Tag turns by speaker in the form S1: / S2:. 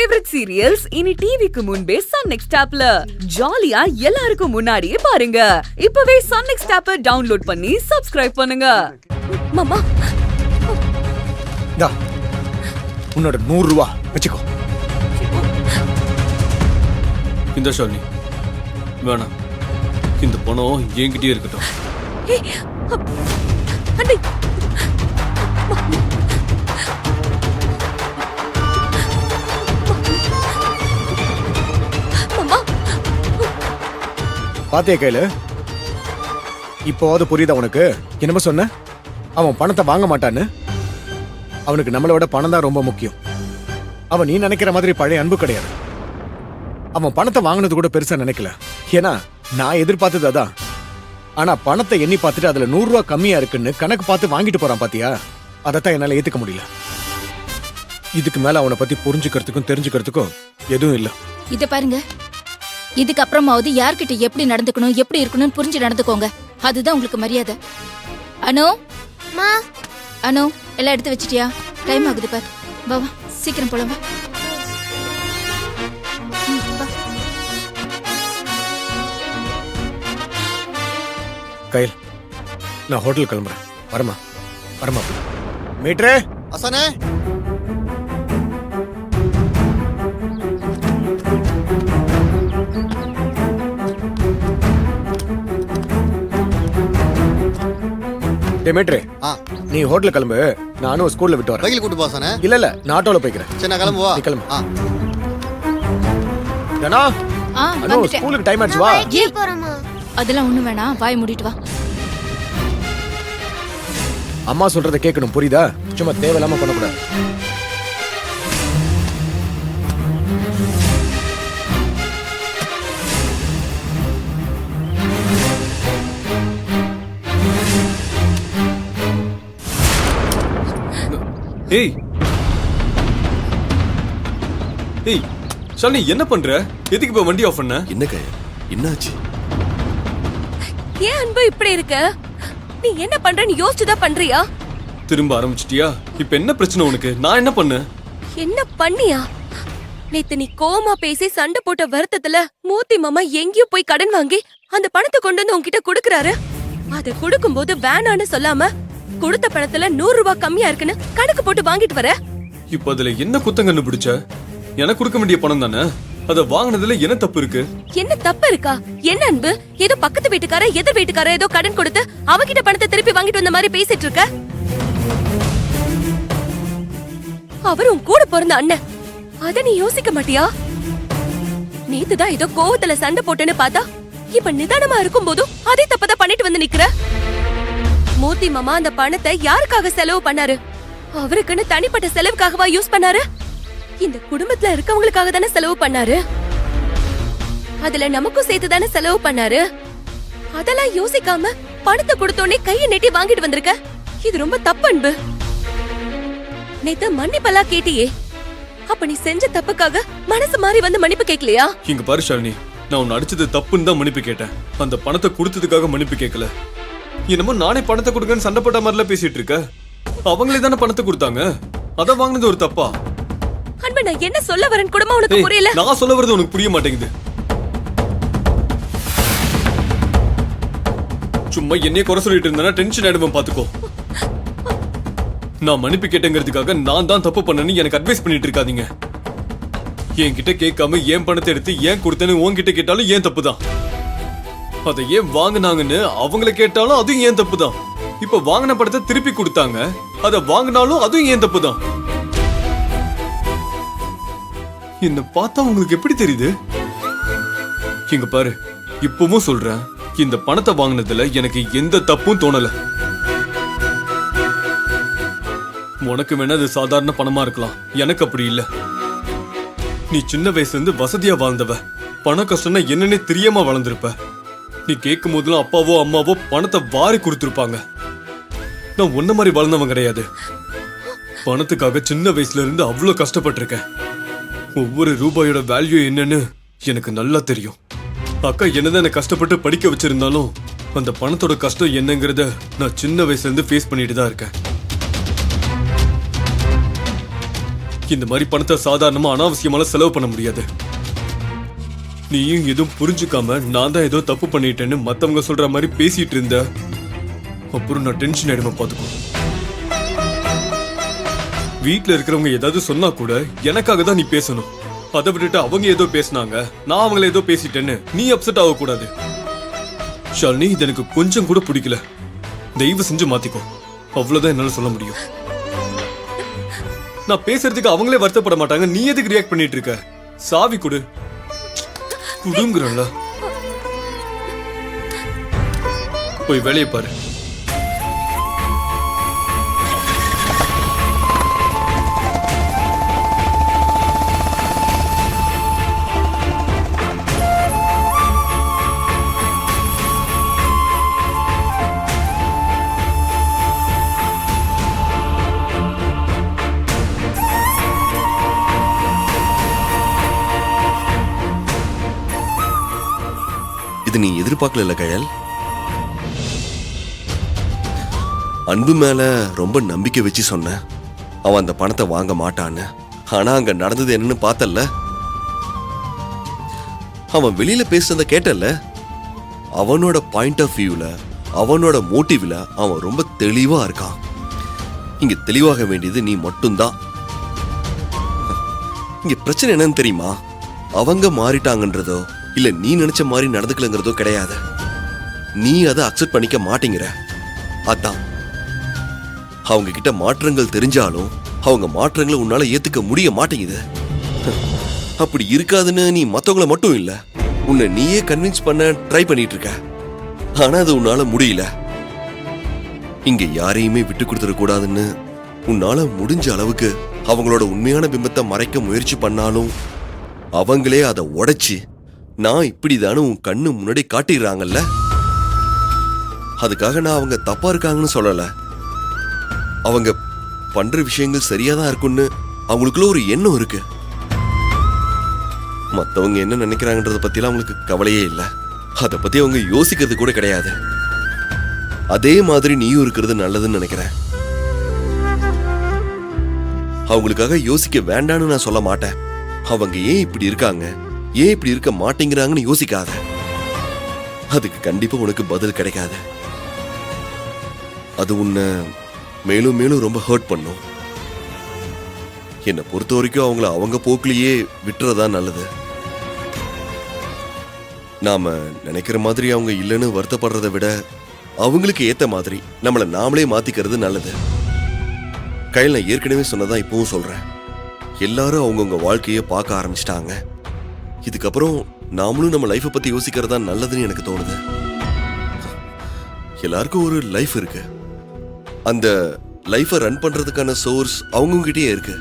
S1: Favourite serials இனி டிவிக்கு முன்பே சன் நெக்ஸ்ட் ஆப்ல ஜாலியா எல்லாருக்கும் முன்னாடியே பாருங்க. இப்பவே சன் நெக்ஸ்ட் ஆப்பை டவுன்லோட் பண்ணி சப்ஸ்கிரைப் பண்ணுங்க. மாமா
S2: உன்னோட 100 ரூபா வச்சுக்கோ.
S3: இந்த ஷாலினி வேணாம், இந்த பணம் என்கிட்டயே இருக்கட்டும்.
S2: பாத்தியா கையில, இப்போவாது புரியுதா உனக்கு? என்னமோ சொன்ன, அவன் பணத்தை வாங்க மாட்டான்னு. அவனுக்கு நம்மளை விட பணம் தான் ரொம்ப முக்கியம். அவன் நீ நினைக்கிற மாதிரி பழைய அன்பு கிடையாது. அவன் பணத்தை வாங்கினது கூட பெருசா நினைக்கல. ஏன்னா நான் எதிர்பார்த்தது அதான். ஆனா பணத்தை எண்ணி பார்த்துட்டு அதுல 100 ரூபா கம்மியா இருக்குன்னு கணக்கு பார்த்து வாங்கிட்டு போறான் பாத்தியா? அதைத்தான் என்னால ஏத்துக்க முடியல. இதுக்கு மேல அவனை பத்தி புரிஞ்சுக்கிறதுக்கும் தெரிஞ்சுக்கிறதுக்கும் எதுவும் இல்ல.
S4: இத பாருங்க, இதுக்கு அப்புறமாவது யார்கிட்ட எப்படி நடந்துக்கணும், எப்படி இருக்கணும்னு புரிஞ்சு நடந்துக்கோங்க. அதுதான் உங்களுக்கு மரியாதை. அனு அனு எல்லாம் எடுத்து வச்சிட்டியா? டைம் ஆகுது பார். வா வா, சீக்கிரம் போலாம் வா.
S2: கையில், நான் ஹோட்டல் கிளம்புறேன். வரமா வரமா மீட்ரே
S5: அசனே.
S2: டேமேட்ரே, நீ ஹோட்டல் கிளம்பு, நானும் ஸ்கூல்ல விட்டு வரேன்.
S5: பைக்கில் கூட்டு போசனே.
S2: இல்ல நான் ஆட்டோல போய்க்கிறேன்.
S5: சரி நான் கிளம்புவா.
S2: நீ கிளம்பு. ஜனா, அனு ஸ்கூலுக்கு டைம் ஆச்சு, வா.
S4: அதெல்லாம் ஒண்ணு வேணாம், வாய் மூடிட்டு வா.
S2: அம்மா சொல்றத கேட்கணும், புரியுதா? சும்மா தேவையில்லாம பண்ணக்கூடாது.
S3: ஏய் ஏய் ஷாலினி, என்ன பண்ற? எதுக்கு இப்ப வண்டி ஆஃப் பண்ண?
S6: என்ன கை, என்னாச்சு?
S1: ஏன் அன்பு இப்படி இருக்க? நீ என்ன பண்றன்னு யோசிச்சுதான் பண்றியா?
S3: திரும்ப ஆரம்பிச்சிட்டியா? இப்ப என்ன பிரச்சனை உனக்கு? நான் என்ன பண்ணேன்?
S7: என்ன பண்ணியா? நேத்து நீ கோமா பேசி சண்டை போட்ட வருத்தத்துல மூர்த்தி மாமா எங்கேயோ போய் கடன் வாங்கி அந்த பணத்தை கொண்டு வந்து உன்கிட்ட குடுக்கறாரு. அதை கொடுக்கும்போது வேணான்னு சொல்லாம கொடுத்த பணத்துல 100 ரூபாய் கம்மியா இருக்குன்னு கணக்கு போட்டு வாங்கிட்டு வர.
S3: இப்ப அதுல என்ன குத்தம் கண்டுபிடிச்ச? எனக்கு கொடுக்க வேண்டிய பணம் தானே, அத வாங்கினதுல என்ன தப்பு இருக்கு?
S7: என்ன தப்பு இருக்கா? என்ன அன்பு, ஏதோ பக்கத்து வீட்டுக்கார எதிர் வீட்டுக்கார ஏதோ கடன் கொடுத்து அவகிட்ட பணத்தை திருப்பி வாங்கிட்டு வந்த மாதிரி பேசிட்டு இருக்க. அவர் உன் கூட பிறந்த அண்ணன், அத நீ யோசிக்க மாட்டியா? நேத்துதான் ஏதோ கோவத்துல சண்டை போட்டேன்னு பார்த்தா இப்ப நிதானமா இருக்கும் போதும் அதே தப்பதான் பண்ணிட்டு வந்து நிக்கிற. மூர்த்தி மாமா அந்த பணத்தை யாருக்காக செலவு பண்ணாரு? அவருக்குன்னு தனிப்பட்ட செலவுக்காகவா யூஸ் பண்ணாரு? இந்த குடும்பத்துல இருக்கவங்களுக்காக தானே செலவு பண்ணாரு. அதுல நமக்கும் சேர்த்து தானே செலவு பண்ணாரு. அதெல்லாம் யோசிக்காம பணத்தை கொடுத்தோன்னே கையை நீட்டி வாங்கிட்டு வந்திருக்க. இது ரொம்ப தப்பு அன்பு. நேத்து மன்னிப்பெல்லாம் கேட்டியே, அப்ப நீ செஞ்ச தப்புக்காக மனசு மாறி வந்து மன்னிப்பு கேட்கலையா?
S3: இங்க பாரு ஷாலினி, நான் உன்னை அடிச்சது தப்புன்னு தான் மன்னிப்பு கேட்டேன். அந்த பணத்தை கொடுத்ததுக்காக மன்னிப்பு கேட்கல. என்னமோ நானே பணத்தை கொடுக்கன்னு சண்டை போட்ட மாதிரிலாம் பேசிட்டு இருக்க. அவங்களே தானே பணத்தை கொடுத்தாங்க, அத வாங்கினது ஒரு தப்பா?
S7: அன்பு, நான் என்ன சொல்ல வரேன்னு கூட உனக்கு புரியல.
S3: நான் சொல்ல வரது உனக்கு புரிய மாட்டேங்குது. சும்மா என்னைய குறை சொல்லிட்டு இருந்தா டென்ஷன் ஆயிடுவேன், பாத்துக்கோ. நான் மன்னிப்பு கேட்டேங்கிறதுக்காக நான் தான் தப்பு பண்ணேன்னு எனக்கு அட்வைஸ் பண்ணிட்டு இருக்காதீங்க. என்கிட்ட கேட்காம ஏன் பணத்தை எடுத்து ஏன் கொடுத்தேன்னு உன்கிட்ட கேட்டாலும் ஏன் தப்பு தான். அதை ஏன் வாங்கினாங்கன்னு அவங்கள கேட்டாலும் அதுவும் ஏன் தப்பு தான். இப்ப வாங்கின படத்தை திருப்பி கொடுத்தாங்க, அதை வாங்கினாலும் அதுவும் ஏன் தப்பு தான். என்ன பார்த்தா உங்களுக்கு எப்படி தெரியுது? இங்க பாரு, இப்பவும் சொல்றேன், இந்த பணத்தை வாங்கினதுல எனக்கு எந்த தப்பும் தோணல. உனக்கு வேணா அது சாதாரண பணமா இருக்கலாம், எனக்கு அப்படி இல்ல. நீ சின்ன வயசுல இருந்து வசதியா வாழ்ந்தவ, பண கஷ்டம்னா என்னன்னே தெரியாம வளர்ந்திருப்ப. நீ கேட்கும் போதெல்லாம் அப்பாவோ அம்மாவோ பணத்தை வாரி கொடுத்திருப்பாங்க. நான் ஒன்ன மாதிரி வளர்ந்தவன் கிடையாது. பணத்துக்காக சின்ன வயசுல இருந்து அவ்வளவு கஷ்டப்பட்டிருக்கேன். ஒவ்வொரு ரூபாயோட வேல்யூ என்னன்னு எனக்கு நல்லா தெரியும். அக்கா என்னதான் என்ன கஷ்டப்பட்டு படிக்க வச்சிருந்தாலும் அந்த பணத்தோட கஷ்டம் என்னங்கறத நான் சின்ன வயசுல இருந்து ஃபேஸ் பண்ணிட்டு தான் இருக்கேன். இந்த மாதிரி பணத்தை சாதாரணமா அனாவசியமால செலவு பண்ண முடியாது. நீயும் எதுவும் புரிஞ்சுக்காம நான் தான் ஏதோ தப்பு பண்ணிட்டேன்னு மத்தவங்க சொல்ற மாதிரி பேசிட்டு இருந்த, அப்புறம் நான் டென்ஷன் ஆயிடுமா பாத்துக்கோ. வீட்டுல இருக்கிறவங்க ஏதாவது சொன்னா கூட எனக்காக தான் நீ பேசணும். அதை விட்டுட்டு அவங்க ஏதோ பேசினாங்க, நான் அவங்கள ஏதோ பேசிட்டேன்னு நீ அப்செட் ஆக கூடாது. ஷாலினி, இது எனக்கு கொஞ்சம் கூட பிடிக்கல. தயவு செஞ்சு மாத்திக்கோ. அவ்வளவுதான் என்னால சொல்ல முடியும். நான் பேசுறதுக்கு அவங்களே வருத்தப்பட மாட்டாங்க, நீ எதுக்கு ரியாக்ட் பண்ணிட்டு இருக்க? சாவி கொடு. குடுங்குறல. போய் வேலையை பாரு.
S5: இது நீ எதிர்பார்க்கல கயல். அன்பு மேல ரொம்ப நம்பிக்கை வச்சு சொன்ன அவன் அந்த பணத்தை வாங்க மாட்டான்னு. ஆனா அங்க நடந்தது என்னன்னு பார்த்தல்ல. அவன் வெளியில பேசுறத கேட்டல்ல. அவனோட பாயிண்ட் ஆஃப் வியூல, அவனோட மோட்டிவ்ல அவன் ரொம்ப தெளிவா இருக்கான். இங்க தெளிவாக வேண்டியது நீ மட்டும்தான். இங்க பிரச்சனை என்னன்னு தெரியுமா? அவங்க மாறிட்டாங்கன்றதோ இல்ல நீ நினைச்ச மாதிரி நடந்துக்கலங்கிறதோ கிடையாது. நீ அதை அக்செப்ட் பண்ணிக்க மாட்டேங்கிற. அதான் அவங்க கிட்ட மாற்றங்கள் தெரிஞ்சாலும் அவங்க மாற்றங்களை உன்னால ஏத்துக்க முடிய மாட்டேங்குது. அப்படி இருக்காதுன்னு நீ மத்தவங்கள மட்டும் இல்ல, உன்னை நீயே கன்வின்ஸ் பண்ண ட்ரை பண்ணிட்டு இருக்க. ஆனா அது உன்னால முடியல. இங்க யாரையுமே விட்டு கொடுத்துட கூடாதுன்னு உன்னால முடிஞ்ச அளவுக்கு அவங்களோட உண்மையான பிம்பத்தை மறைக்க முயற்சி பண்ணாலும் அவங்களே அதை உடைச்சு நான் இப்படிதானு உன் கண்ணு முன்னாடி காட்டிடுறாங்கல்ல. அதுக்காக நான் அவங்க தப்பா இருக்காங்கன்னு சொல்லல. அவங்க பண்ற விஷயங்கள் சரியாதான் இருக்குன்னு அவங்களுக்குள்ள ஒரு எண்ணம் இருக்கு. மத்தவங்க என்ன நினைக்கிறாங்கன்றத பத்திலாம் அவங்களுக்கு கவலையே இல்லை. அதை பத்தி அவங்க யோசிக்கிறது கூட கிடையாது. அதே மாதிரி நீயும் இருக்கிறது நல்லதுன்னு நினைக்கிறேன். அவங்களுக்காக யோசிக்க வேண்டான்னு நான் சொல்ல மாட்டேன். அவங்க ஏன் இப்படி இருக்காங்க, ஏன் இப்படி இருக்க மாட்டேங்கிறாங்கன்னு யோசிக்காத. அதுக்கு கண்டிப்பா உனக்கு பதில் கிடைக்காது. அது உன்னை மேலும் மேலும் ரொம்ப ஹர்ட் பண்ணும். என்னை பொறுத்த வரைக்கும் அவங்கள அவங்க போக்கிலேயே விட்டுறதா நல்லது. நாம நினைக்கிற மாதிரி அவங்க இல்லைன்னு வருத்தப்படுறதை விட அவங்களுக்கு ஏத்த மாதிரி நம்மளை நாமளே மாத்திக்கிறது நல்லது. கையில் நான் ஏற்கனவே சொன்னதான் இப்பவும் சொல்றேன். எல்லாரும் அவங்கவுங்க வாழ்க்கையை பார்க்க ஆரம்பிச்சிட்டாங்க. இதுக்கப்புறம் நாமளும் நம்ம லைஃப்பை பத்தி யோசிக்கிறதா நல்லதுன்னு எனக்கு தோணுது. எல்லாருக்கும் ஒரு லைஃப் இருக்கு. அந்த லைஃபை ரன் பண்றதுக்கான சோர்ஸ் அவங்ககிட்டயே இருக்கு.